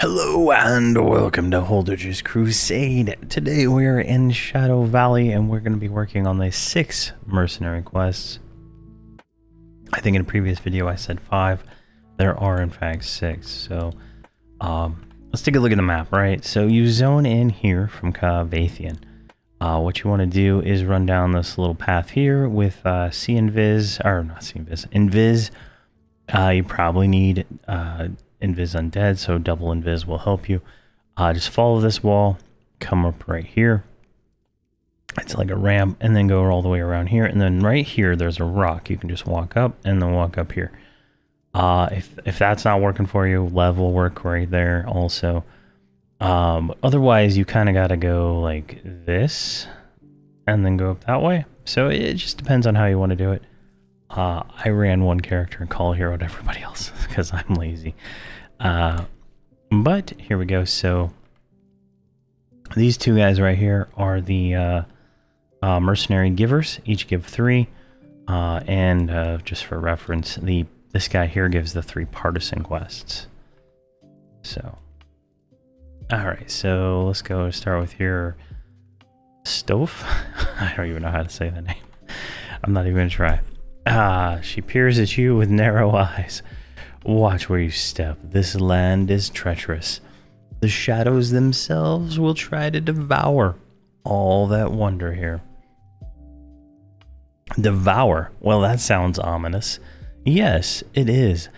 Hello and welcome to Holdredge's Crusade. Today we're in Shadow Valley and we're going to be working on the 6 mercenary quests. I think in a previous video I said 5. There are in fact 6. So let's take a look at the map, right? So you zone in here from Vathian. What you want to do is run down this little path here with C Invis, or not C Invis, Invis. You probably need Invis Undead, so double Invis will help you. Just follow this wall, come up right here. It's like a ramp, and then go all the way around here. And then right here, there's a rock. You can just walk up and then walk up here. If that's not working for you, level work right there also. Otherwise, you kind of got to go like this and then go up that way. So it just depends on how you want to do it. I ran one character and call hero to everybody else because I'm lazy. But here we go. So these two guys right here are the mercenary givers. Each give 3. And just for reference, this guy here gives the 3 partisan quests. So, all right. So let's go start with your Stove. I don't even know how to say that name. I'm not even gonna try. She peers at you with narrow eyes. Watch where you step. This land is treacherous. The shadows themselves will try to devour all that wander here. Devour? Well, that sounds ominous. Yes, it is.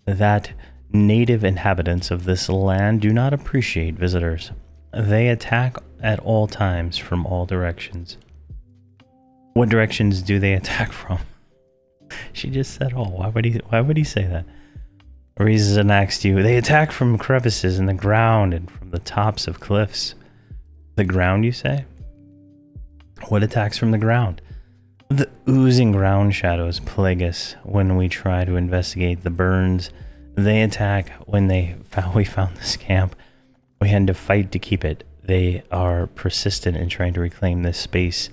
That native inhabitants of this land do not appreciate visitors. They attack at all times from all directions. What directions do they attack from? She just said, "Oh, why would he say that?" Raises an axe to you. They attack from crevices in the ground and from the tops of cliffs. The ground, you say? What attacks from the ground? The oozing ground shadows plague us when we try to investigate the burns. They attack when we found this camp. We had to fight to keep it. They are persistent in trying to reclaim this space.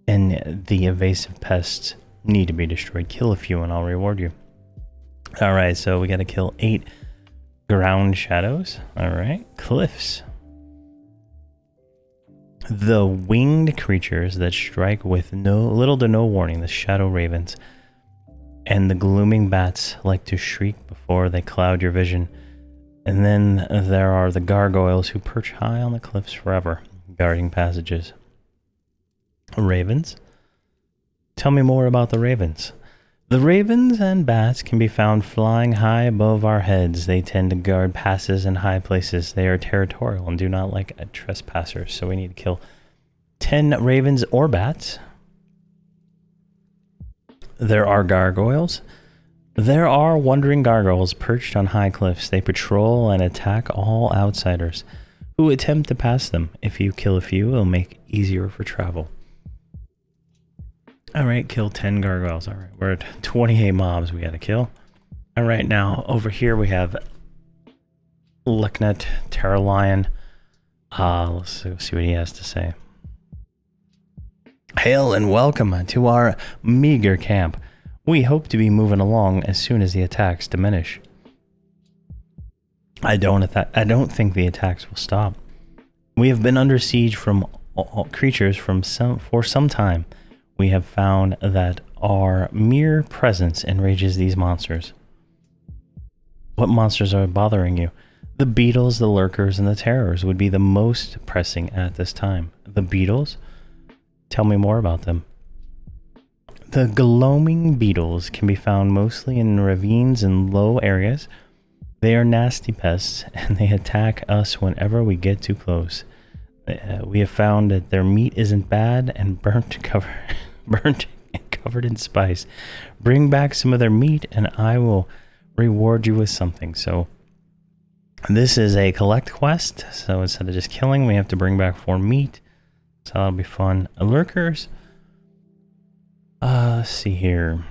And the invasive pests need to be destroyed. Kill a few and I'll reward you. Alright, so we gotta kill 8 ground shadows. Alright, cliffs. The winged creatures that strike with little to no warning, the shadow ravens, and the glooming bats like to shriek before they cloud your vision. And then there are the gargoyles who perch high on the cliffs forever, guarding passages. Ravens? Tell me more about the ravens. The ravens and bats can be found flying high above our heads. They tend to guard passes in high places. They are territorial and do not like trespassers, so we need to kill 10 ravens or bats. There are gargoyles. There are wandering gargoyles perched on high cliffs. They patrol and attack all outsiders who attempt to pass them. If you kill a few, it'll make it easier for travel. Alright, kill 10 gargoyles. Alright, we're at 28 mobs we gotta kill. Alright, now over here we have Licknet, Terra Lion. Let's see what he has to say. Hail and welcome to our meager camp. We hope to be moving along as soon as the attacks diminish. I don't think the attacks will stop. We have been under siege from all creatures for some time. We have found that our mere presence enrages these monsters. What monsters are bothering you? The beetles, the lurkers, and the terrors would be the most pressing at this time. The beetles? Tell me more about them. The gloaming beetles can be found mostly in ravines and low areas. They are nasty pests, and they attack us whenever we get too close. We have found that their meat isn't bad and burnt and covered in spice. Bring back some of their meat and I will reward you with something. So this is a collect quest. So instead of just killing, we have to bring back 4 meat. So that'll be fun. Lurkers. Let's see here.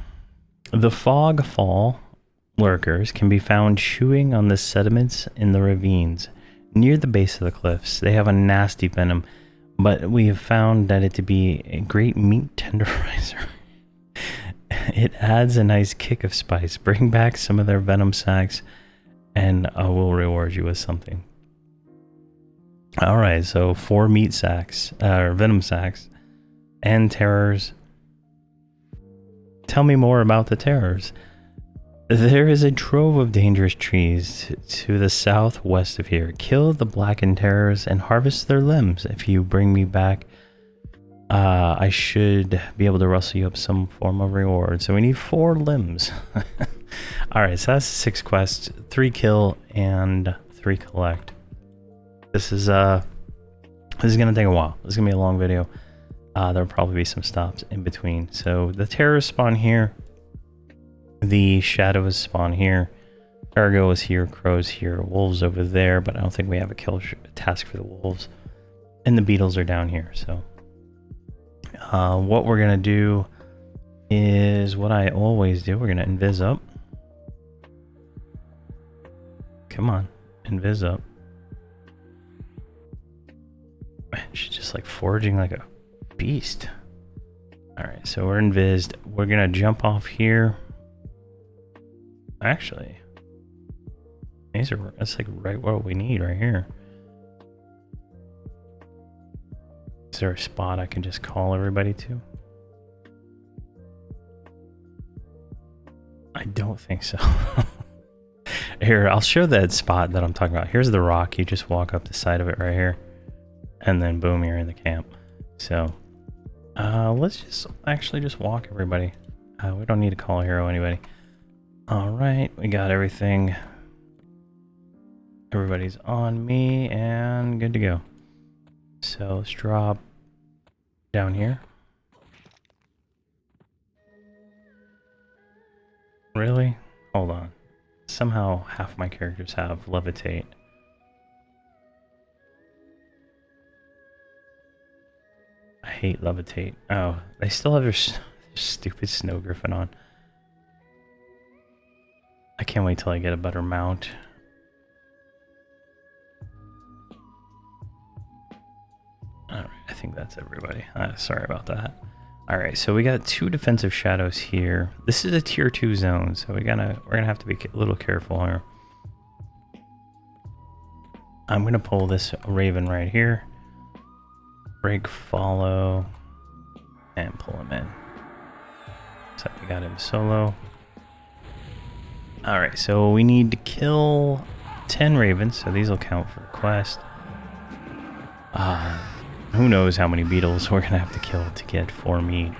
The fog fall lurkers can be found chewing on the sediments in the ravines near the base of the cliffs. They have a nasty venom, but we have found that it to be a great meat tenderizer. It adds a nice kick of spice. Bring back some of their venom sacs and I will reward you with something. All right, so 4 meat sacks, or venom sacks, and terrors. Tell me more about the terrors. There is a trove of dangerous trees to the southwest of here. Kill the blackened terrors and harvest their limbs. If you bring me back, I should be able to rustle you up some form of reward. So we need 4 limbs. Alright, so that's 6 quests, 3 kill and 3 collect. This is gonna take a while. This is gonna be a long video. There'll probably be some stops in between. So the terrors spawn here. The shadows spawn here. Ergo is here, crows here, wolves over there, but I don't think we have a kill task for the wolves. And the beetles are down here, so. What we're gonna do is what I always do. We're gonna invis up. Come on, invis up. She's just like foraging like a beast. Alright, so we're invised. We're gonna jump off here. Actually, that's like right what we need right here. Is there a spot I can just call everybody to? I don't think so. Here, I'll show that spot that I'm talking about. Here's the rock. You just walk up the side of it right here. And then boom, you're in the camp. So, let's just walk everybody. We don't need to call a hero anybody. Alright, we got everything. Everybody's on me and good to go. So let's drop down here. Really? Hold on. Somehow half my characters have levitate. I hate levitate. Oh, they still have their stupid snow griffin on. I can't wait till I get a better mount. Alright, I think that's everybody. Sorry about that. Alright, so we got 2 defensive shadows here. This is a tier 2 zone, so we're gonna have to be a little careful here. I'm gonna pull this raven right here. Break, follow, and pull him in. So we got him solo. Alright, so we need to kill 10 ravens, so these will count for the quest. Who knows how many beetles we're gonna have to kill to get 4 meat.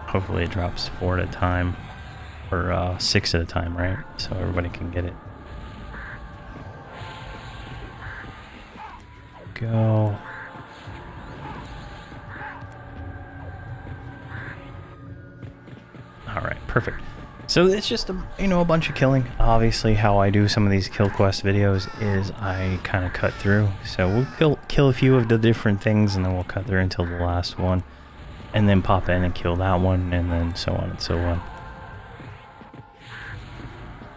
Hopefully it drops 4 at a time, or 6 at a time, right? So everybody can get it. Go. Alright, perfect. So it's just a bunch of killing. Obviously how I do some of these kill quest videos is I kind of cut through. So we'll kill a few of the different things and then we'll cut through until the last one. And then pop in and kill that one and then so on and so on.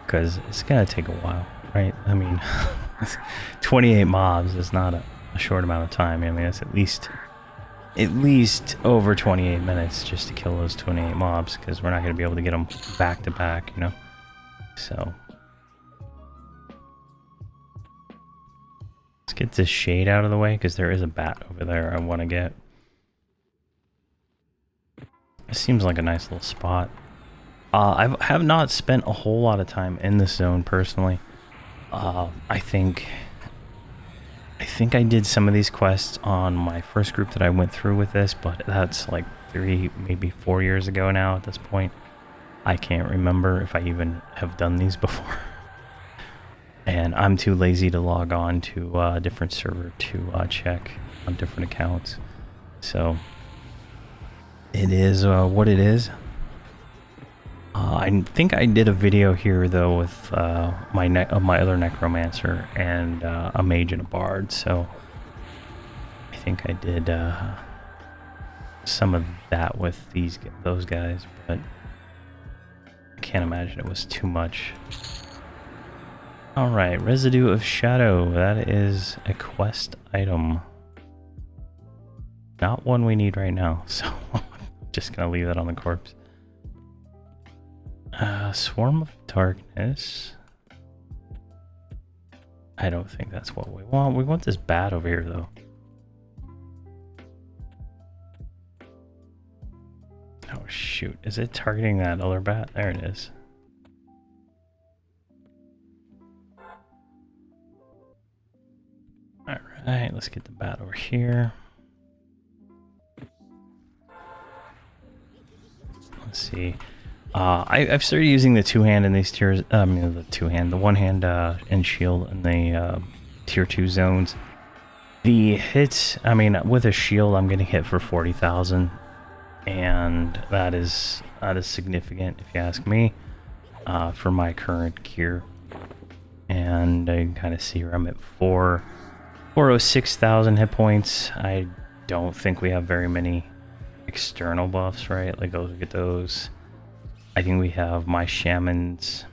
Because it's going to take a while, right? I mean, 28 mobs is not a short amount of time. I mean, it's at least over 28 minutes just to kill those 28 mobs, because we're not going to be able to get them back to back, you know. So let's get this shade out of the way, because there is a bat over there I want to get. It seems like a nice little spot. I have not spent a whole lot of time in this zone personally. I think I did some of these quests on my first group that I went through with this, but that's like 3, maybe 4 years ago now at this point. I can't remember if I even have done these before. And I'm too lazy to log on to a different server to check on different accounts. So it is what it is. I think I did a video here though with my other necromancer and a mage and a bard, so I think I did some of that with those guys, but I can't imagine it was too much. Alright, residue of shadow. That is a quest item. Not one we need right now, so I'm just gonna leave that on the corpse. Swarm of darkness. I don't think that's what we want. We want this bat over here, though. Oh, shoot. Is it targeting that other bat? There it is. Alright, let's get the bat over here. Let's see. I've started using the two-hand in these tiers. The one-hand and shield in the tier 2 zones. The hits, I mean, with a shield, I'm getting hit for 40,000, and that is significant, if you ask me, for my current gear. And I can kind of see where I'm at 406,000 hit points. I don't think we have very many external buffs, right? Like, let's look at those. I think we have my shaman's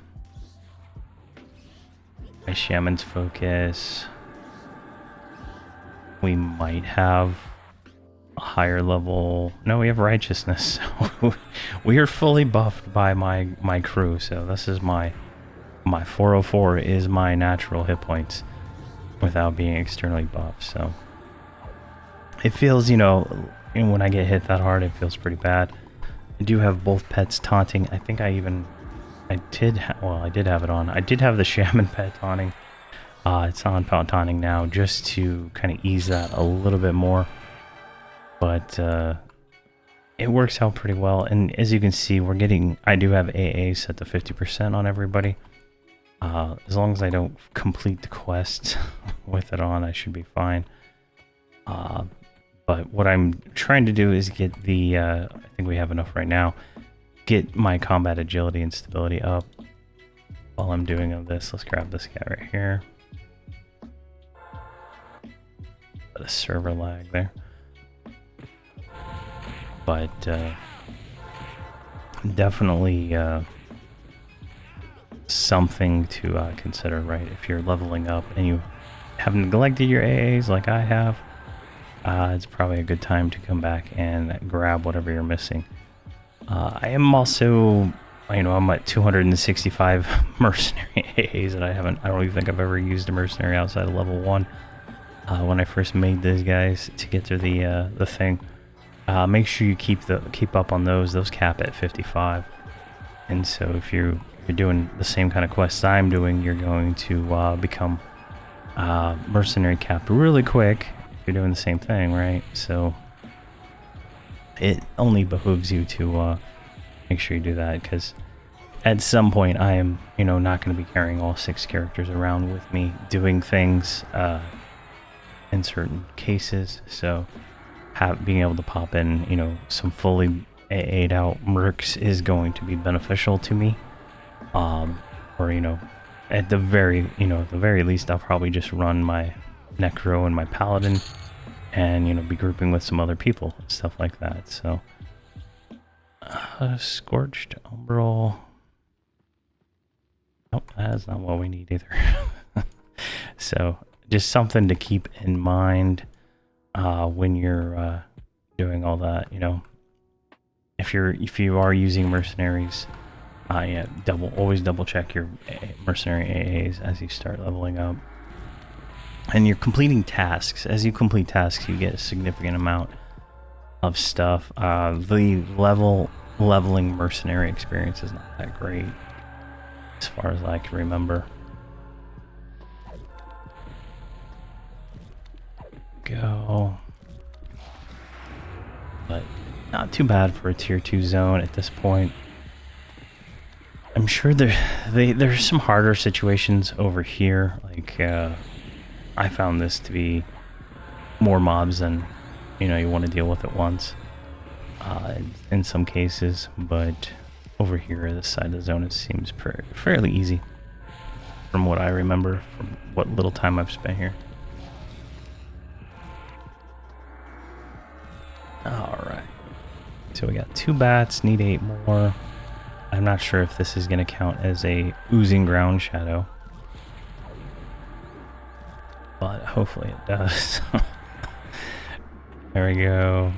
focus. We might have a higher level. No, we have righteousness. We are fully buffed by my crew. So this is my 404 is my natural hit points without being externally buffed. So it feels, you know, when I get hit that hard, it feels pretty bad. I do have both pets taunting. I think I did have it on. I did have the shaman pet taunting. It's on taunting now, just to kind of ease that a little bit more. But it works out pretty well. And as you can see, I do have AA set to 50% on everybody. As long as I don't complete the quest with it on, I should be fine. But what I'm trying to do is get the, I think we have enough right now, get my combat agility and stability up. While I'm doing all this, let's grab this guy right here. A server lag there. But definitely something to consider, right? If you're leveling up and you have neglected your AAs like I have, it's probably a good time to come back and grab whatever you're missing. I am also, you know, I'm at 265 mercenary AAs, and I don't even think I've ever used a mercenary outside of level 1. When I first made these guys to get through the thing, make sure you keep up on those. Those cap at 55, and so if you're doing the same kind of quests I'm doing, you're going to become mercenary capped really quick. You're doing the same thing, right? So it only behooves you to make sure you do that, because at some point I am, you know, not going to be carrying all 6 characters around with me doing things in certain cases. So being able to pop in, you know, some fully AA'd out mercs is going to be beneficial to me. Or, you know, at the very least, I'll probably just run my Necro and my Paladin, and, you know, be grouping with some other people, stuff like that. So, Scorched Umbral. Nope, that's not what we need either. So, just something to keep in mind when you're doing all that. You know, if you are using mercenaries, yeah, always double check your mercenary AAs as you start leveling up. And you're completing tasks. As you complete tasks, you get a significant amount of stuff. The leveling mercenary experience is not that great, as far as I can remember. Go. But not too bad for a tier 2 zone at this point. I'm sure there's some harder situations over here. Like, I found this to be more mobs than, you know, you want to deal with at once in some cases, but over here, this side of the zone, it seems fairly easy from what I remember, from what little time I've spent here. Alright, so we got 2 bats, need 8 more. I'm not sure if this is going to count as a oozing ground shadow, but hopefully it does. There we go.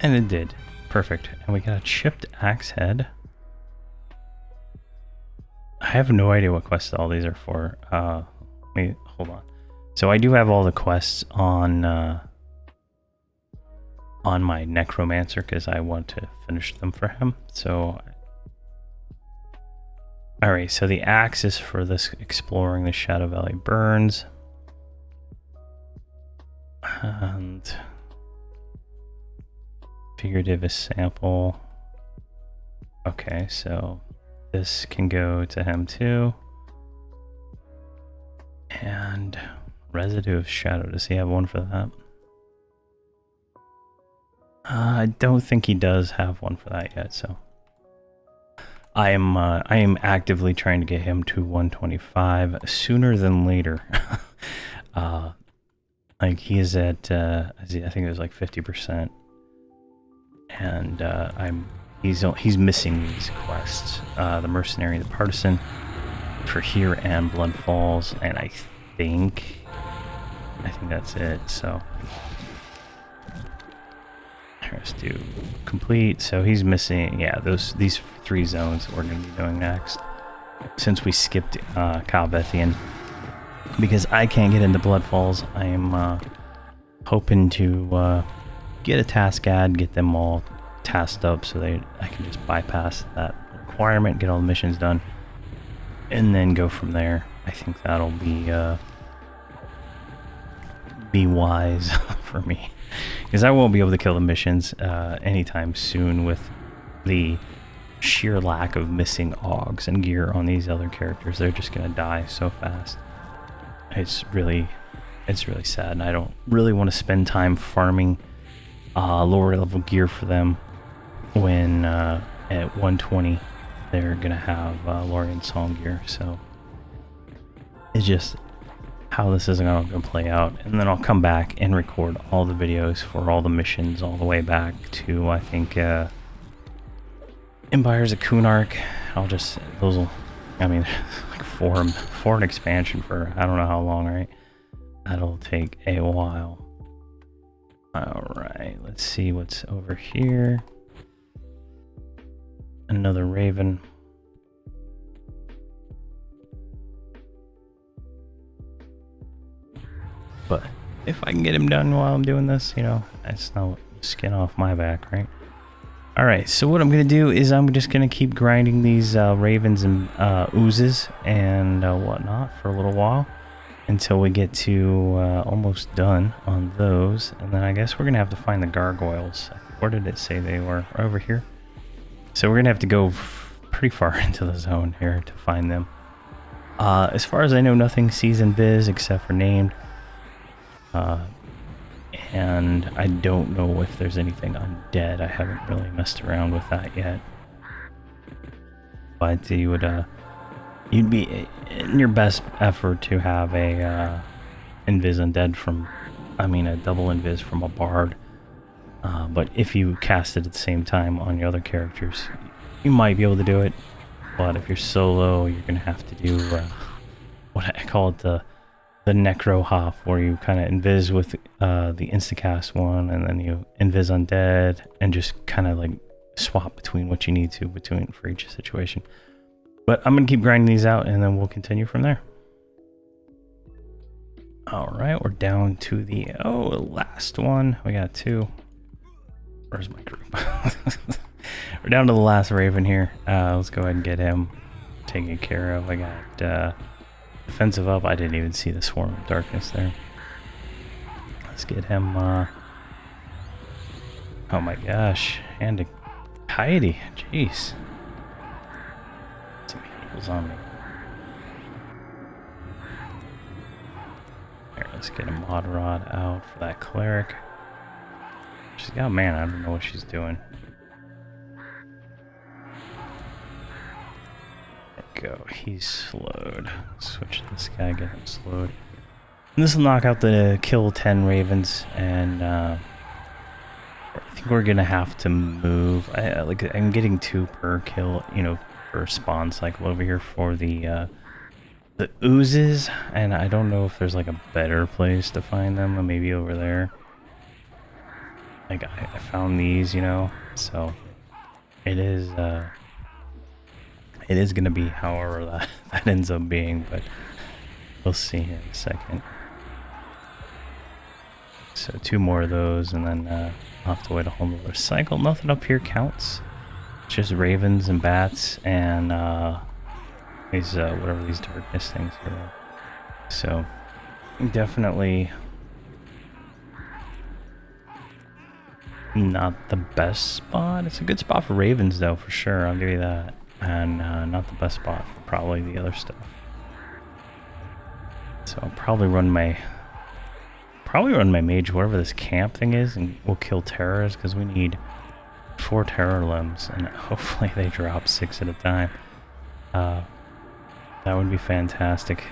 And it did. Perfect. And we got a chipped axe head. I have no idea what quests all these are for. Wait, hold on. So I do have all the quests on my necromancer because I want to finish them for him. So, all right. So the axe is for this exploring the Shadow Valley Burns, and figurative sample. Okay, so this can go to him too. And residue of shadow. Does he have one for that? I don't think he does have one for that yet. So I am actively trying to get him to 125 sooner than later. Like he is at I think it was like 50%, and he's missing these quests. The mercenary, the partisan, for here and Blood Falls, and I think that's it. So let's do complete. So he's missing, yeah, these 3 zones that we're going to be doing next, since we skipped Calvethian, because I can't get into Blood Falls. I am hoping to get a task ad, get them all tasked up so I can just bypass that requirement, get all the missions done, and then go from there. I think that'll be wise for me, because I won't be able to kill the missions anytime soon with the sheer lack of missing augs and gear on these other characters. They're just gonna die so fast. It's really sad, and I don't really want to spend time farming lower level gear for them when at 120 they're gonna have Lorien Song gear. So it's just how this is going to play out, and then I'll come back and record all the videos for all the missions all the way back to, I think, Empires of Kunark. I mean, like for an expansion for I don't know how long, right? That'll take a while. Alright, let's see what's over here. Another Raven. But if I can get him done while I'm doing this, you know, that's no skin off my back, right? Alright, so what I'm going to do is I'm just going to keep grinding these ravens and oozes and whatnot for a little while until we get to almost done on those. And then I guess we're going to have to find the gargoyles. Where did it say they were? Over here. So we're going to have to go pretty far into the zone here to find them. As far as I know, nothing sees invis except for named. And I don't know if there's anything undead. I haven't really messed around with that yet. But you'd be in your best effort to have a invis undead from, a double invis from a bard. But if you cast it at the same time on your other characters, you might be able to do it. But if you're solo, you're gonna have to do what I call it, the necro hop, where you kind of invis with the instacast one, and then you invis undead, and just kind of like swap between what you need to for each situation. But I'm gonna keep grinding these out, and then we'll continue from there. All right, we're down to the last one. We got 2. Where's my group? We're down to the last Raven here. Let's go ahead and get him taken care of. I got defensive up. I didn't even see the Swarm of Darkness there. Let's get him. Oh my gosh. And a Heidi. Jeez. Some heals on me. Here, let's get a Mod Rod out for that Cleric. She's got mana. I don't know what she's doing. Go. He's slowed. Switch this guy, get him slowed. And this will knock out the kill 10 ravens, and I think we're gonna have to move. I'm getting 2 per kill, per spawn cycle over here for the oozes, and I don't know if there's like a better place to find them, or maybe over there. Like I found these, so it is going to be however that ends up being, but We'll see here in a second. So 2 more of those, and then I'll have to wait a whole nother cycle. Nothing up here counts. It's just ravens and bats and these whatever these darkness things are. So definitely not the best spot. It's a good spot for ravens though, for sure. I'll give you that. And not the best spot for probably the other stuff. So I'll probably run my mage wherever this camp thing is, and we'll kill terrors because we need 4 terror limbs, and hopefully they drop 6 at a time. That would be fantastic.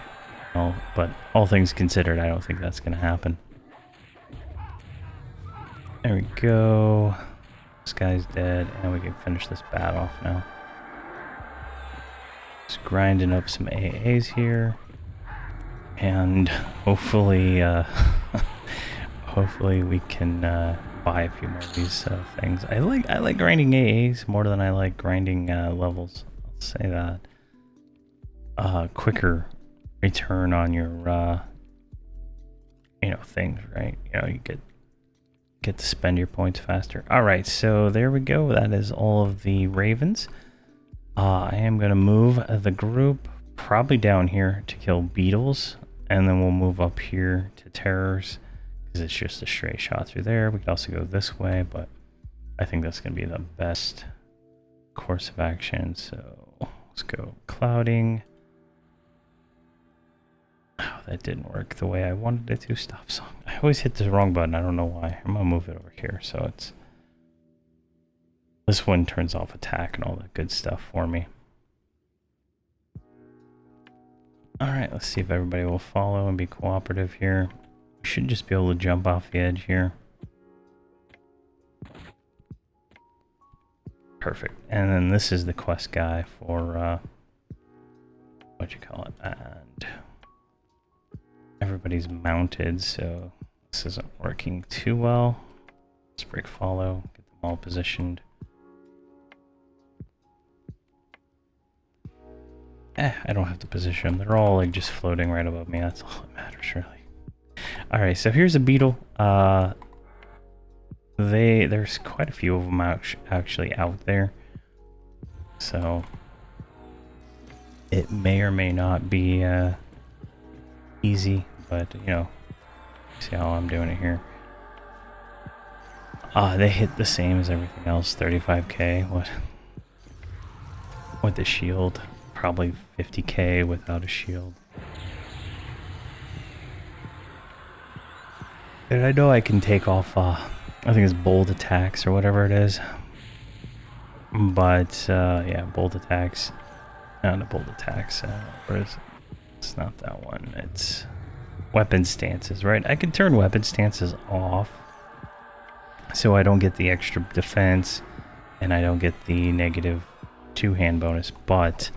Well, but all things considered, I don't think that's going to happen. There we go. This guy's dead, and we can finish this bat off now. Just grinding up some AAs here, and hopefully, hopefully we can buy a few more of these things. I like grinding AAs more than I like grinding levels. I'll say that. Quicker return on your you know, things, right? You know, you get to spend your points faster. All right, so there we go. That is all of the ravens. I am gonna move the group probably down here to kill beetles, and then we'll move up here to terrors because it's just a straight shot through there. We could also go this way, but I think that's gonna be the best course of action. So let's go clouding. Oh, that didn't work the way I wanted it to. Stop song. I always hit the wrong button. I don't know why. I'm gonna move it over here. So it's this one turns off attack and all that good stuff for me. All right, let's see if everybody will follow and be cooperative here. We should just be able to jump off the edge here. Perfect. And then this is the quest guy for what you call it, and everybody's mounted, so this isn't working too well. Let's break follow, get them all positioned. I don't have to position them. They're all like just floating right above me. That's all that matters, really. All right, so here's a beetle. There's quite a few of them actually out there. So it may or may not be easy, but you know, see how I'm doing it here. They hit the same as everything else, 35k. What with the shield? Probably 50k without a shield. And I know I can take off, I think it's bold attacks or whatever it is. But, yeah, bold attacks. No, not bold attacks. Where is it? It's not that one. It's weapon stances, right? I can turn weapon stances off so I don't get the extra defense and I don't get the negative 2-hand bonus, but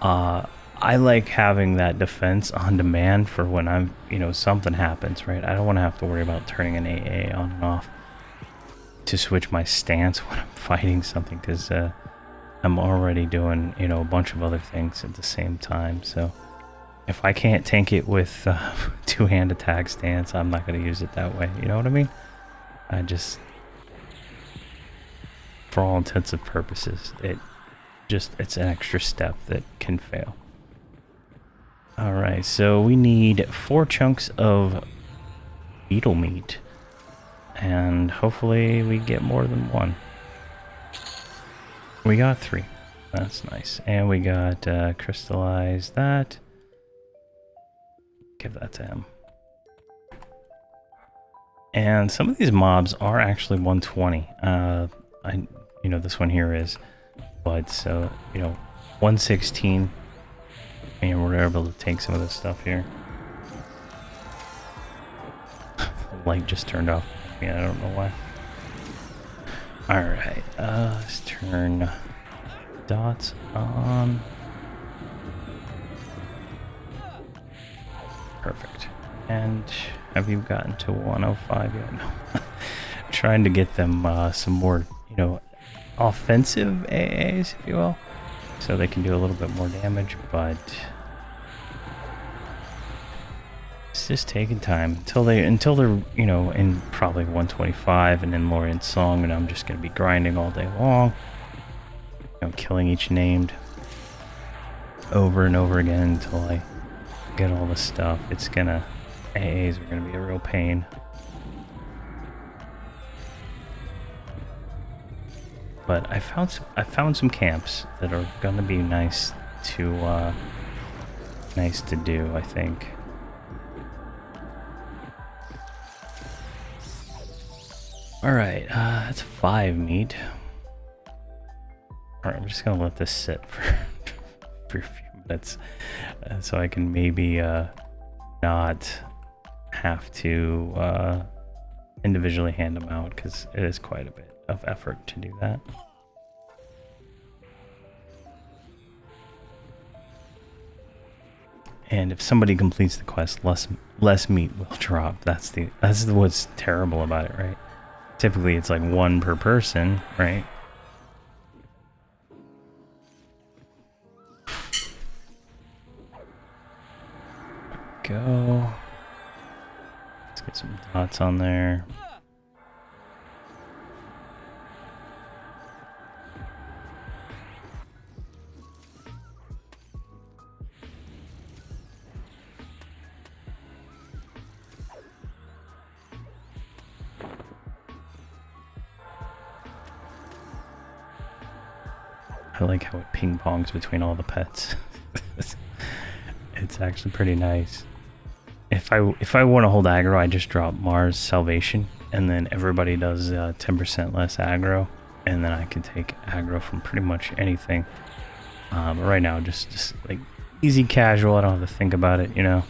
I like having that defense on demand for when I'm, you know, something happens, right? I don't want to have to worry about turning an AA on and off to switch my stance when I'm fighting something, because I'm already doing, you know, a bunch of other things at the same time. So if I can't tank it with 2-hand attack stance, I'm not going to use it that way. You know what I mean? I just, for all intents and purposes, it's an extra step that can fail. Alright, so we need 4 chunks of beetle meat, and hopefully we get more than 1. We got 3. That's nice. And we got crystallized that. Give that to him. And some of these mobs are actually 120. You know, this one here is. But so, you know, 116, and we're able to take some of this stuff here. The light just turned off. Yeah, I don't know why. Alright, let's turn dots on. Perfect. And have you gotten to 105 yet? No. I'm trying to get them some more, you know, offensive AAs, if you will, so they can do a little bit more damage, but It's just taking time until they're, you know, in probably 125 and in Lorian's song, and I'm just gonna be grinding all day long. You know, killing each named over and over again until I get all the stuff. It's gonna, AAs are gonna be a real pain. But I found some camps that are gonna be nice to do, I think. All right, that's 5 meat. All right, I'm just gonna let this sit for for a few minutes, so I can maybe not have to individually hand them out, because it is quite a bit of effort to do that. And if somebody completes the quest, less meat will drop. That's what's terrible about it, right? Typically, it's like 1 per person, right? Go. Let's get some dots on there. I like how it ping pongs between all the pets. It's actually pretty nice. If I want to hold aggro, I just drop Mars Salvation, and then everybody does 10% less aggro, and then I can take aggro from pretty much anything. But right now, just like easy casual. I don't have to think about it, you know.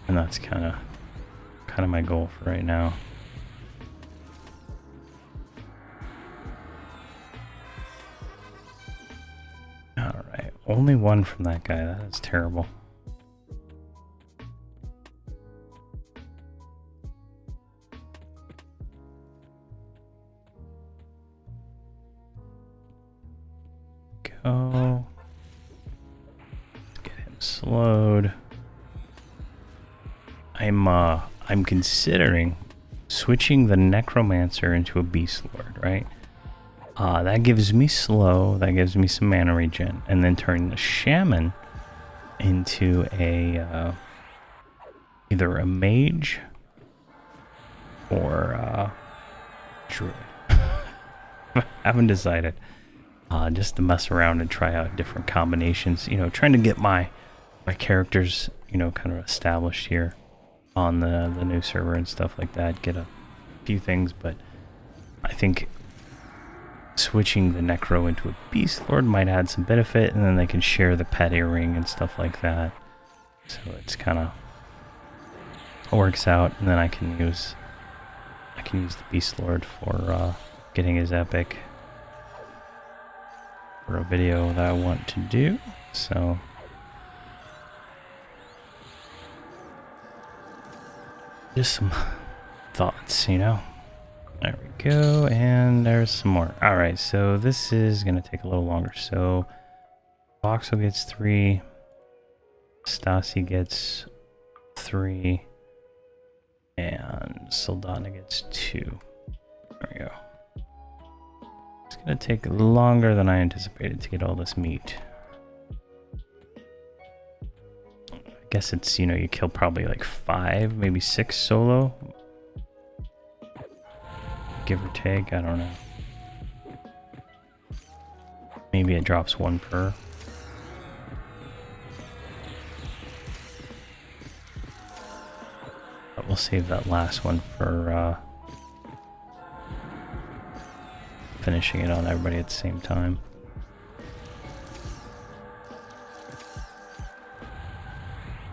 And that's kind of my goal for right now. Alright, only 1 from that guy. That is terrible. Go. Let's get him slowed. I'm considering switching the Necromancer into a Beast Lord, right? That gives me slow, that gives me some mana regen, and then turn the Shaman into a either a mage or druid. Haven't decided. Just to mess around and try out different combinations, you know, trying to get my characters, you know, kind of established here on the new server and stuff like that. Get a few things, but I think switching the Necro into a Beast Lord might add some benefit, and then they can share the pet earring and stuff like that. So it's kind of works out, and then I can use the Beast Lord for getting his epic for a video that I want to do. So just some thoughts, you know. There we go, and there's some more. Alright, so this is going to take a little longer. So Voxel gets 3, Stasi gets 3, and Soldana gets 2. There we go. It's going to take longer than I anticipated to get all this meat. I guess it's, you know, you kill probably like 5, maybe 6 solo. Give or take, I don't know. Maybe it drops 1 per. But we'll save that last one for finishing it on everybody at the same time.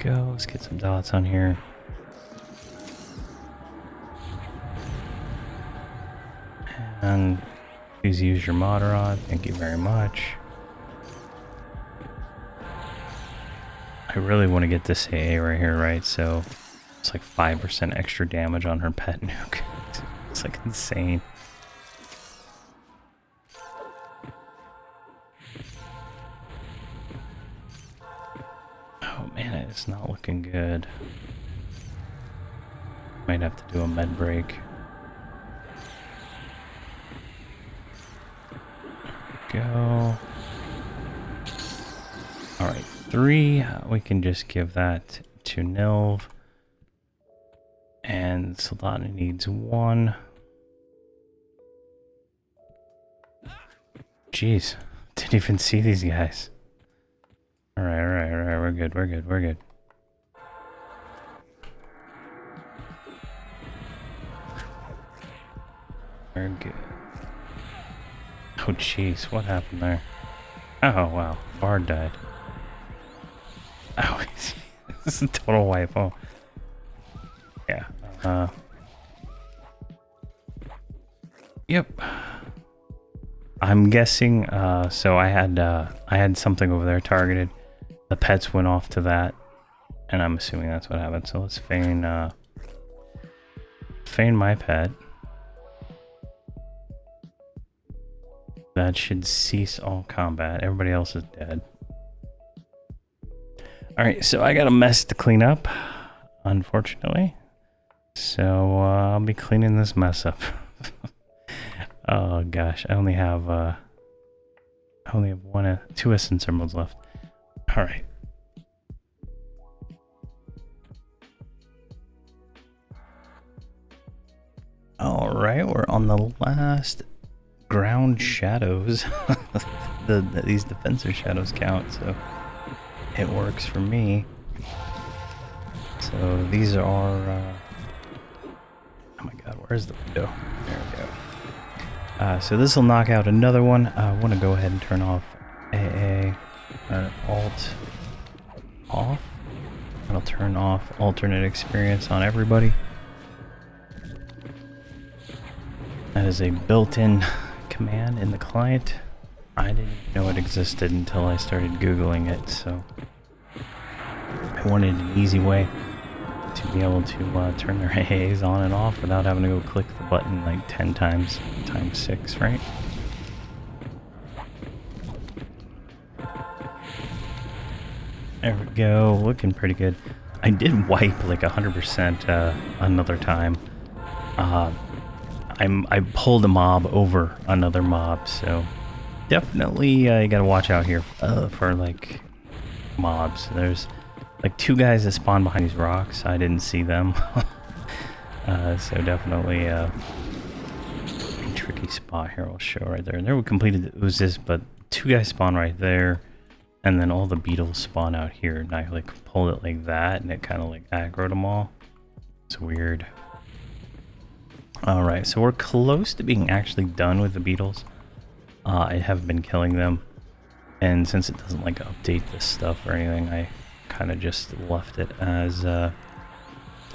Go, let's get some dots on here. And please use your mod rod. Thank you very much. I really want to get this AA right here, right? So it's like 5% extra damage on her pet nuke. It's like insane. Oh man, it's not looking good. Might have to do a med break. Go. Alright, 3. We can just give that to Nilv. And Solana needs 1. Jeez, didn't even see these guys. Alright, we're good. We're good. Oh jeez, what happened there? Oh wow, Bard died. Oh, this is a total wipe. Oh, yeah. Yep. I'm guessing. So I had something over there targeted. The pets went off to that, and I'm assuming that's what happened. So let's feign my pet. That should cease all combat. Everybody else is dead. Alright, so I got a mess to clean up, unfortunately. So I'll be cleaning this mess up. Oh gosh, I only have 2 essence emeralds left. Alright. Alright, we're on the last ground shadows. These defensor shadows count, so it works for me. So these are oh my god, where's the window? There we go. So this will knock out another one. I want to go ahead and turn off AA or Alt off. I'll turn off alternate experience on everybody. That is a built-in command in the client. I didn't know it existed until I started Googling it, so I wanted an easy way to be able to turn their AAs on and off without having to go click the button like 10 times, times 6, right? There we go, looking pretty good. I did wipe like 100% another time. I pulled a mob over another mob, so definitely you gotta watch out here for like mobs. There's like 2 guys that spawn behind these rocks. I didn't see them. So definitely a tricky spot here. I'll show right there. And there we completed the oozes, but 2 guys spawn right there, and then all the beetles spawn out here. And I like pulled it like that, and it kind of like aggroed them all. It's weird. Alright, so we're close to being actually done with the beetles. I have been killing them, and since it doesn't like update this stuff or anything, I kind of just left it as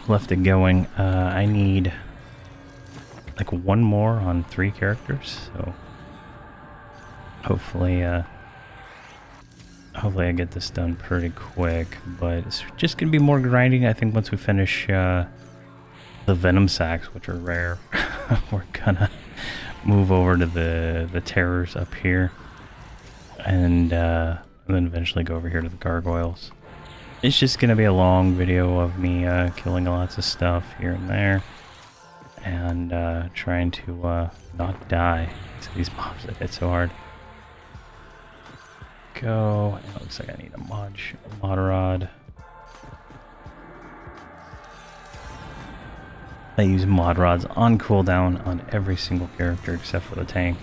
left it going. I need like 1 more on 3 characters, so hopefully I get this done pretty quick. But it's just gonna be more grinding. I think once we finish the venom sacks, which are rare, we're gonna move over to the terrors up here, and then eventually go over here to the gargoyles. It's just gonna be a long video of me killing lots of stuff here and there, and trying to not die to these mobs that hit so hard. Go. It looks like I need a mod rod. I use mod rods on cooldown on every single character except for the tank.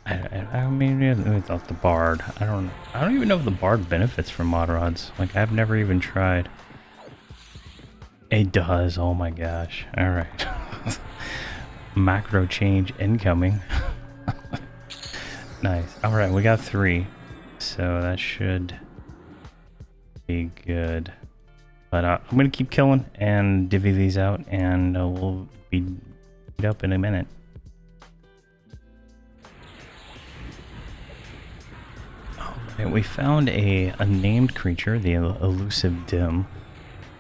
I mean, without the bard, I don't even know if the bard benefits from mod rods. Like, I've never even tried. It does. Oh my gosh! All right, macro change incoming. Nice. All right, we got 3, so that should be good. But I'm gonna keep killing and divvy these out, and we'll be up in a minute. Alright, we found a named creature, the elusive dim,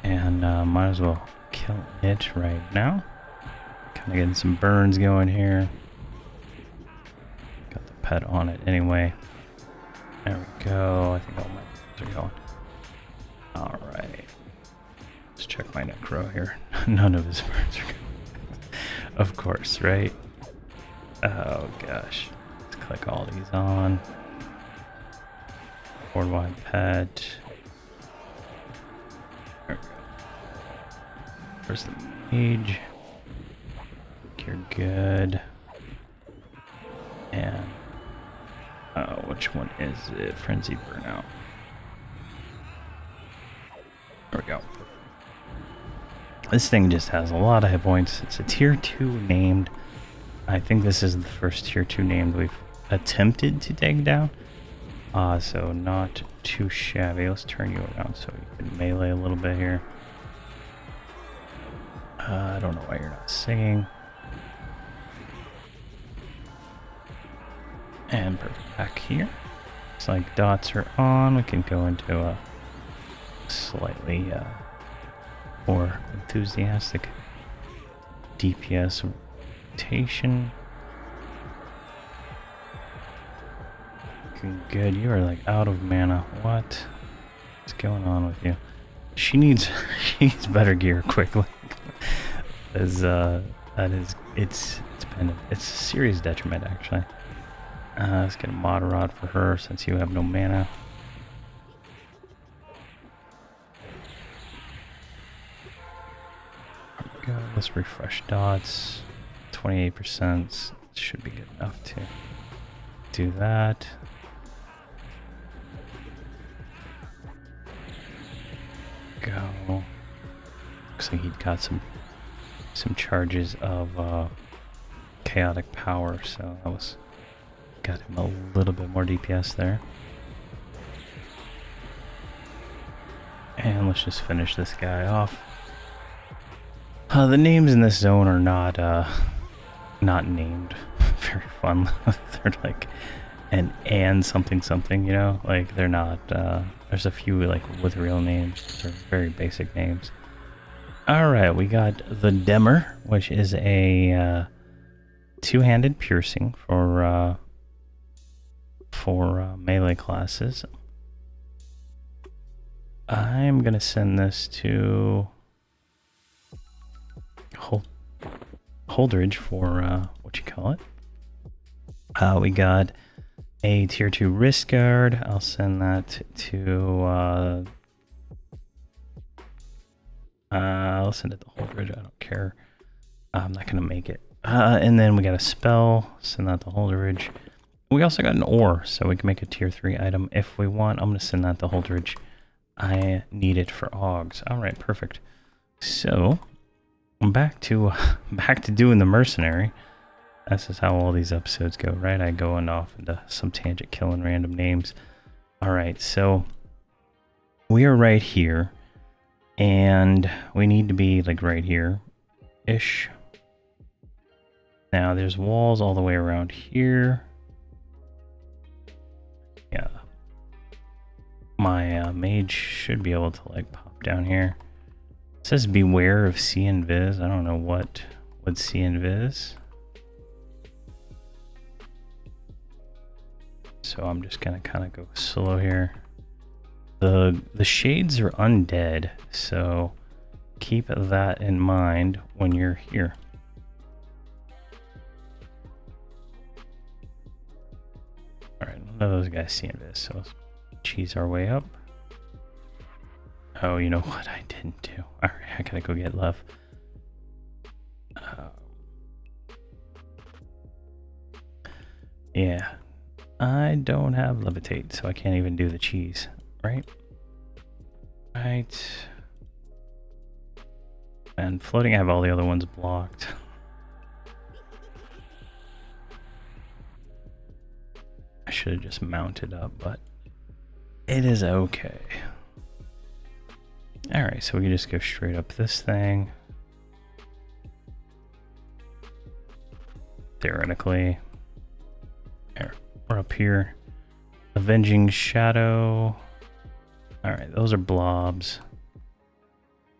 and might as well kill it right now. Kind of getting some burns going here. Got the pet on it anyway. There we go. I think all my pets are going. Alright. Let's check my necro here. None of his birds are good. Of course, right? Oh gosh. Let's click all these on. Worldwide pet. There we go. Where's the page? You're good. And which one is it? Frenzied Burnout. There we go. This thing just has a lot of hit points. It's a tier 2 named. I think this is the first tier 2 named we've attempted to take down. So not too shabby. Let's turn you around so you can melee a little bit here. I don't know why you're not singing. And perfect. Back here. Looks like dots are on. We can go into a slightly more enthusiastic DPS rotation. Looking good. You are like out of mana. What's going on with you? She needs better gear quickly. As it's a serious detriment actually. Let's get a mod rod for her since you have no mana. There we go. Let's refresh dots. 28% should be good enough to do that. Go. Looks like he'd got some charges of chaotic power, so that was got him a little bit more DPS there. And let's just finish this guy off. The names in this zone are not named very fun. They're like and something something, you know, like they're not. There's a few like with real names. They're very basic names. All right, we got the Demmer, which is a two-handed piercing for melee classes. I'm gonna send this to Holdredge for what you call it. We got a tier 2 wrist guard. I'll send that to I'll send it to Holdredge. I don't care. I'm not gonna make it. And then we got a spell. Send that to Holdredge. We also got an ore, so we can make a tier 3 item if we want. I'm gonna send that to Holdredge. I need it for Augs. All right, perfect. So I'm back to doing the mercenary. This is how all these episodes go, right? I go off into some tangent, killing random names. All right, so we are right here, and we need to be like right here-ish. Now there's walls all the way around here. Yeah, my mage should be able to like pop down here. It says beware of see and vis. I don't know what would see and vis. So I'm just gonna kind of go slow here. The shades are undead, so keep that in mind when you're here. All right, none of those guys see this, so let's cheese our way up. Oh, you know what I didn't do? All right, I gotta go get love. Yeah, I don't have levitate, so I can't even do the cheese, right? Right. And floating, I have all the other ones blocked. I should have just mounted up, but it is okay. All right, so we can just go straight up this thing. Theoretically. There, we're up here. Avenging Shadow. All right, those are blobs.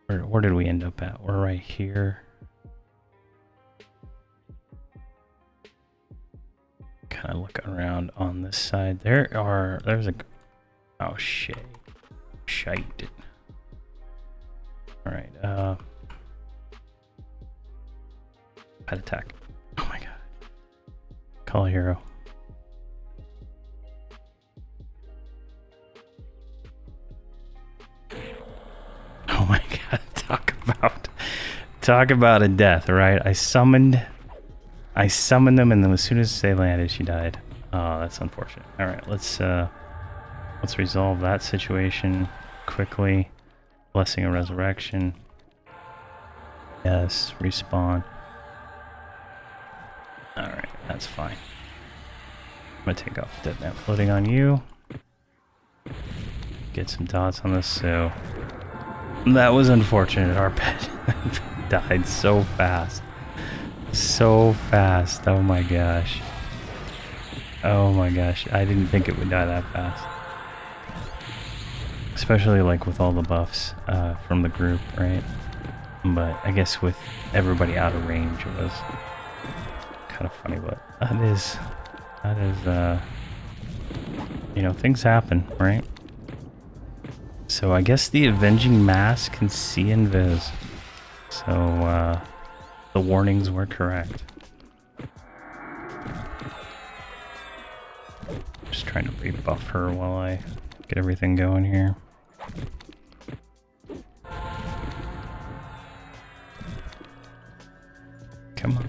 Where did we end up at? We're right here. Kind of looking around on this side. There's a, oh shit. Shite. All right, Pet attack. Oh my god. Call a hero. Oh my god. Talk about a death, right? I summoned them, and then as soon as they landed, she died. Oh, that's unfortunate. All right, let's resolve that situation quickly. Blessing of Resurrection. Yes, respawn. All right, that's fine. I'm gonna take off Dead Net Floating on you. Get some dots on this. So that was unfortunate. Our pet died so fast. So fast. Oh my gosh. Oh my gosh. I didn't think it would die that fast. Especially like with all the buffs from the group, right? But I guess with everybody out of range, it was kind of funny. But that is you know, things happen, right? So I guess the Avenging Mass can see invis. So the warnings were correct. Just trying to rebuff her while I get everything going here. Come on.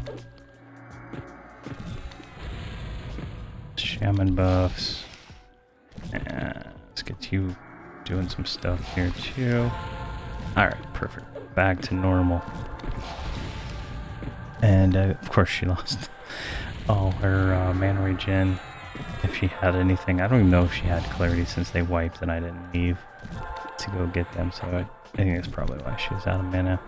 Shaman buffs. Let's get you doing some stuff here too. Alright, perfect. Back to normal. And of course she lost all her mana regen. If she had anything. I don't even know if she had clarity since they wiped and I didn't leave to go get them. So I think that's probably why she was out of mana.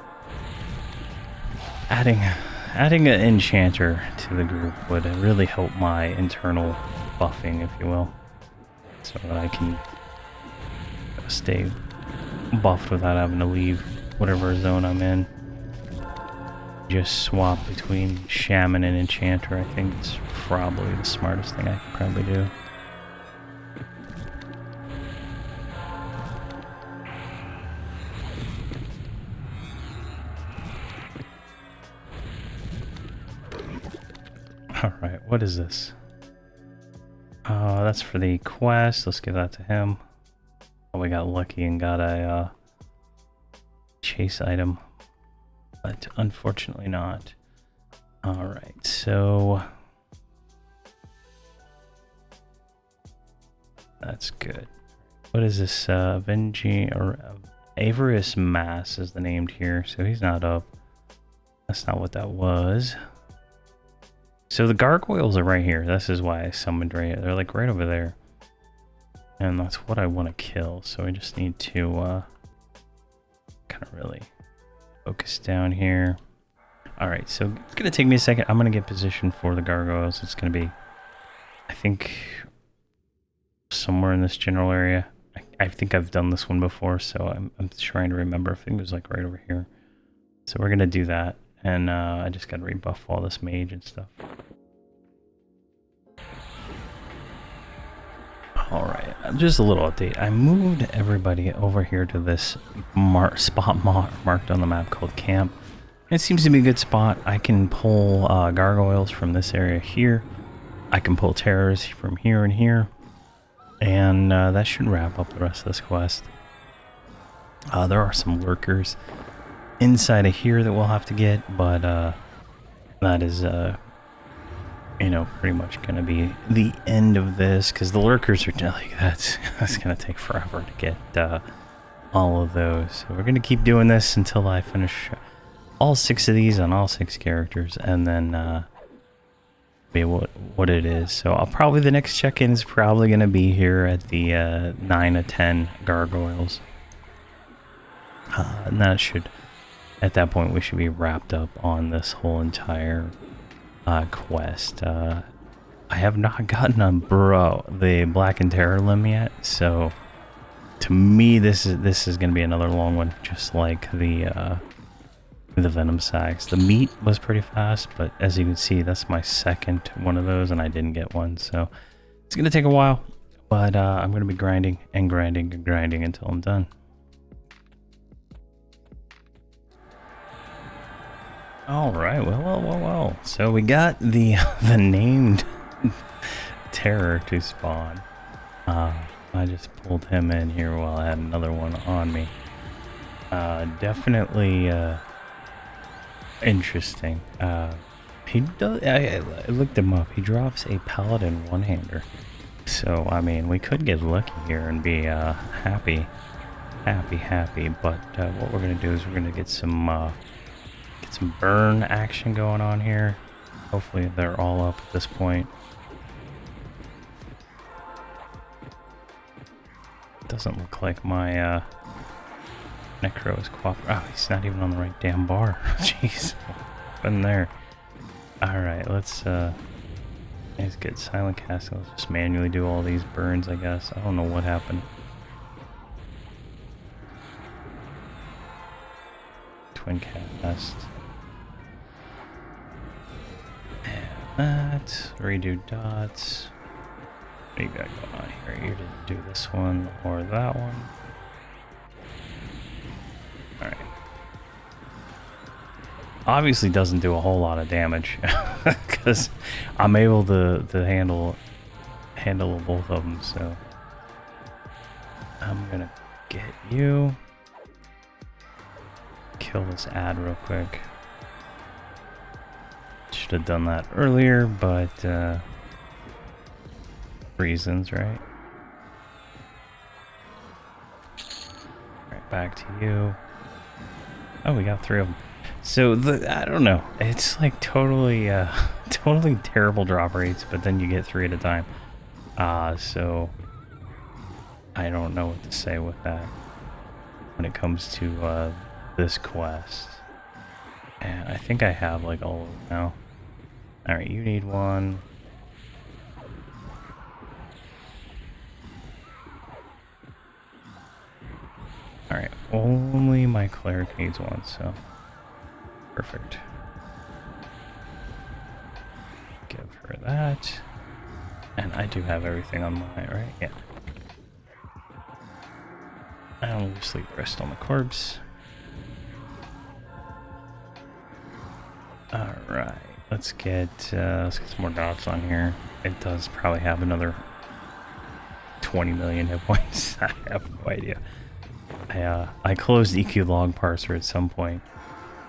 Adding an enchanter to the group would really help my internal buffing, if you will. So that I can stay buffed without having to leave whatever zone I'm in. Just swap between Shaman and Enchanter. I think it's probably the smartest thing I could probably do. Alright, what is this? That's for the quest. Let's give that to him. Oh, we got lucky and got a chase item. But unfortunately not. Alright, so that's good. What is this? Avenging or Avarice Mass is the named here, so he's not up. That's not what that was. So the gargoyles are right here. This is why I summoned right. They're like right over there. And that's what I want to kill. So I just need to kind of really focus down here. Alright, so it's going to take me a second. I'm going to get positioned for the gargoyles. It's going to be, I think, somewhere in this general area. I think I've done this one before, so I'm trying to remember. I think it was like right over here. So we're going to do that. And I just got to rebuff all this mage and stuff. Alright, just a little update. I moved everybody over here to this spot marked on the map called Camp. It seems to be a good spot. I can pull gargoyles from this area here. I can pull terrors from here and here. And that should wrap up the rest of this quest. There are some lurkers inside of here that we'll have to get, but that is you know, pretty much gonna be the end of this, because the lurkers are like that's gonna take forever to get all of those. So we're gonna keep doing this until I finish all 6 of these on all 6 characters, and then be what it is. So I'll probably, the next check-in is probably gonna be here at the 9 of 10 gargoyles, and that should, at that point, we should be wrapped up on this whole entire quest. I have not gotten on the Black and Terror limb yet, so to me this is going to be another long one, just like the Venom Sags. The meat was pretty fast, but as you can see, that's my second one of those, and I didn't get one, so it's going to take a while, but I'm going to be grinding and grinding and grinding until I'm done. All right, well. So we got the the named terror to spawn. I just pulled him in here while I had another one on me. Definitely interesting. He does. I looked him up. He drops a paladin one-hander. So I mean, we could get lucky here and be happy. But what we're gonna do is we're gonna get some burn action going on here. Hopefully they're all up at this point. Doesn't look like my Necro is cooperating. Oh, he's not even on the right damn bar. Jeez, been there. All right, let's get silent casting. Let's just manually do all these burns, I guess. I don't know what happened. Twin cast. And that. Redo dots. What do you got going on here? You didn't do this one or that one. Alright. Obviously doesn't do a whole lot of damage because I'm able to handle both of them, so I'm gonna get you. Kill this ad real quick. Should have done that earlier, but reasons, right? Right, back to you. Oh, we got 3 of them. So I don't know. It's like totally terrible drop rates, but then you get 3 at a time. So I don't know what to say with that when it comes to this quest. And I think I have like all of them now. Alright, you need one. Alright, only my cleric needs one, so perfect. Give her that. And I do have everything on my right? Yeah. And we'll sleep rest on the corpse. Alright, let's get some more dots on here. It does probably have another 20 million hit points. I have no idea. I closed EQ log parser at some point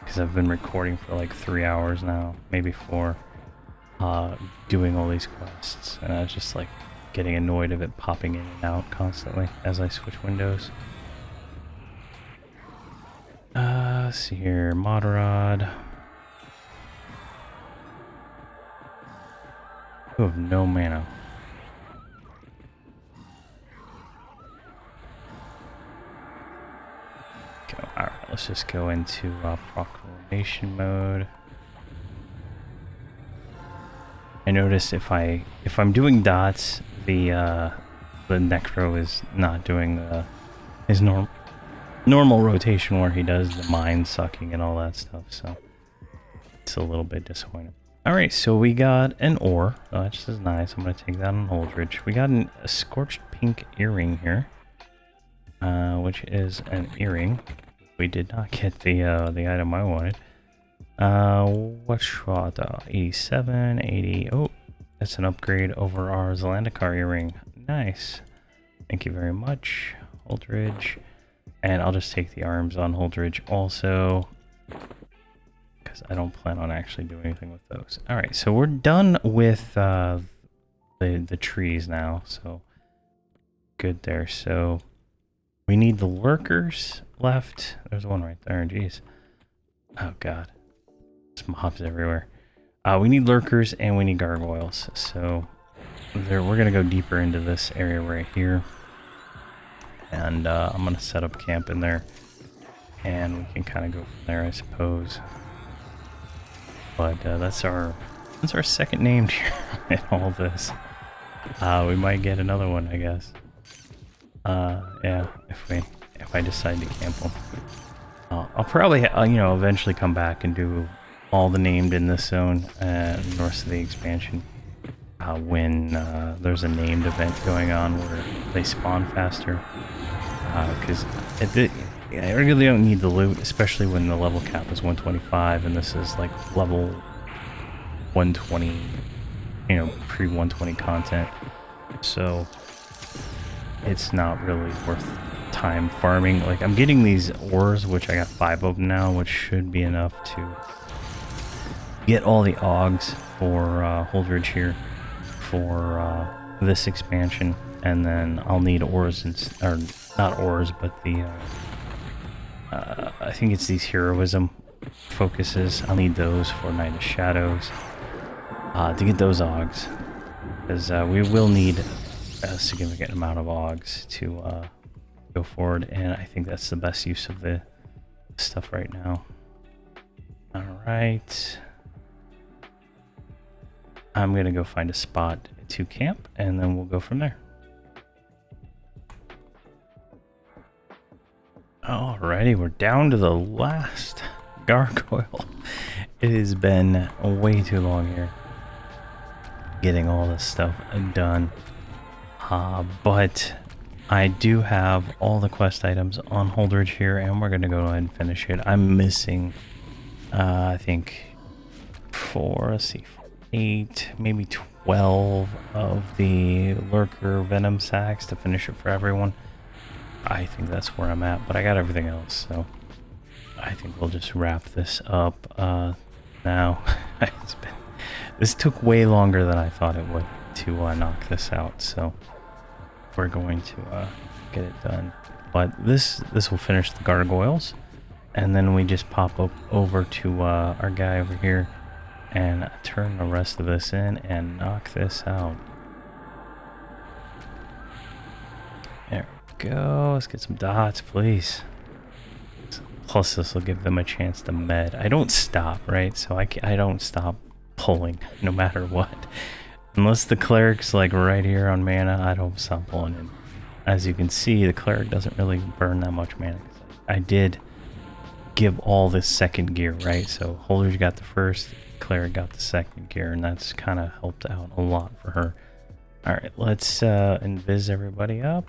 because I've been recording for like 3 hours now, maybe 4, doing all these quests, and I was just like getting annoyed of it popping in and out constantly as I switch windows. Let's see here, Moderod. You have no mana. Alright, let's just go into proclamation mode. I notice if I'm doing dots, the Necro is not doing his normal rotation where he does the mind sucking and all that stuff, so it's a little bit disappointing. Alright, so we got an ore. Oh, that's just nice. I'm going to take that on Holdredge. We got a scorched pink earring here, which is an earring. We did not get the item I wanted. What's shot? 87, 80. Oh, that's an upgrade over our Zelandikar earring. Nice. Thank you very much, Holdredge. And I'll just take the arms on Holdredge also, because I don't plan on actually doing anything with those. Alright, so we're done with the trees now, so good there. So we need the lurkers left. There's one right there, jeez. Oh god. There's mobs everywhere. We need lurkers and we need gargoyles. So we're gonna go deeper into this area right here. And I'm gonna set up camp in there. And we can kind of go from there, I suppose. But that's our second named here in all this. We might get another one, I guess. Yeah, if I decide to camp them. I'll probably eventually come back and do all the named in this zone and the rest of the expansion when there's a named event going on where they spawn faster. Because Yeah, I really don't need the loot, especially when the level cap is 125 and this is like level 120, you know, pre-120 content. So it's not really worth time farming. Like, I'm getting these ores, which I got 5 of them now, which should be enough to get all the augs for Holdredge here for this expansion. And then I'll need ores, or not ores, but the I think it's these heroism focuses. I'll need those for Night of Shadows to get those augs, because we will need a significant amount of augs to go forward, and I think that's the best use of the stuff right now. Alright. I'm gonna go find a spot to camp, and then we'll go from there. Alrighty, we're down to the last gargoyle. It has been way too long here getting all this stuff done. But I do have all the quest items on Holdredge here, and we're going to go ahead and finish it. I'm missing, I think, 8, maybe 12 of the lurker venom sacks to finish it for everyone. I think that's where I'm at, but I got everything else, so I think we'll just wrap this up now. This took way longer than I thought it would to knock this out, so we're going to get it done. But this will finish the gargoyles, and then we just pop up over to our guy over here and turn the rest of this in and knock this out. There we go. Let's get some dots, please. Plus, this will give them a chance to med. I don't stop, right? So I don't stop pulling, no matter what. Unless the cleric's like right here on mana, I don't stop pulling in. As you can see, the cleric doesn't really burn that much mana. I did give all this second gear, right? So Holdredge got the first, cleric got the second gear, and that's kind of helped out a lot for her. Alright, let's invis everybody up.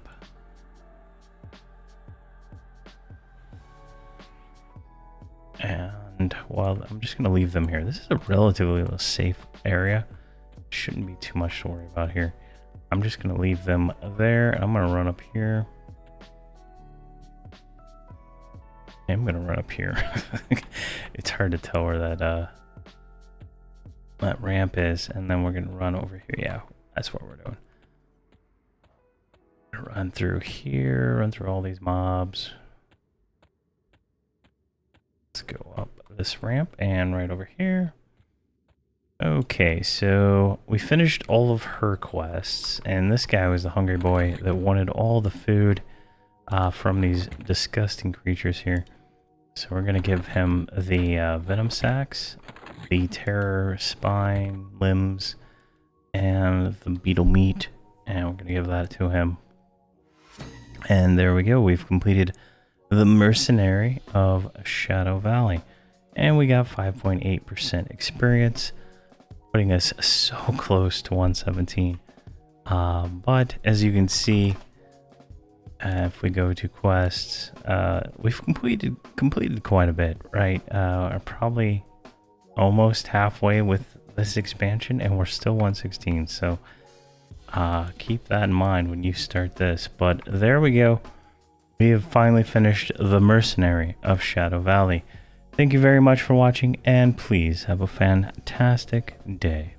And, well, I'm just going to leave them here. This is a relatively safe area. Shouldn't be too much to worry about here. I'm just going to leave them there. I'm going to run up here. I'm going to run up here. It's hard to tell where that ramp is. And then we're going to run over here. Yeah, that's what we're doing. Run through here. Run through all these mobs. Let's go up this ramp and right over here. Okay, so we finished all of her quests, and this guy was the hungry boy that wanted all the food from these disgusting creatures here. So we're going to give him the venom sacks, the terror spine, limbs, and the beetle meat, and we're going to give that to him. And there we go, we've completed the mercenary of Shadow Valley, and we got 5.8% experience, putting us so close to 117. But as you can see, if we go to quests, we've completed quite a bit, right? Probably almost halfway with this expansion, and we're still 116. So keep that in mind when you start this. But there we go. We have finally finished the mercenary of Shadow Valley. Thank you very much for watching, and please have a fantastic day.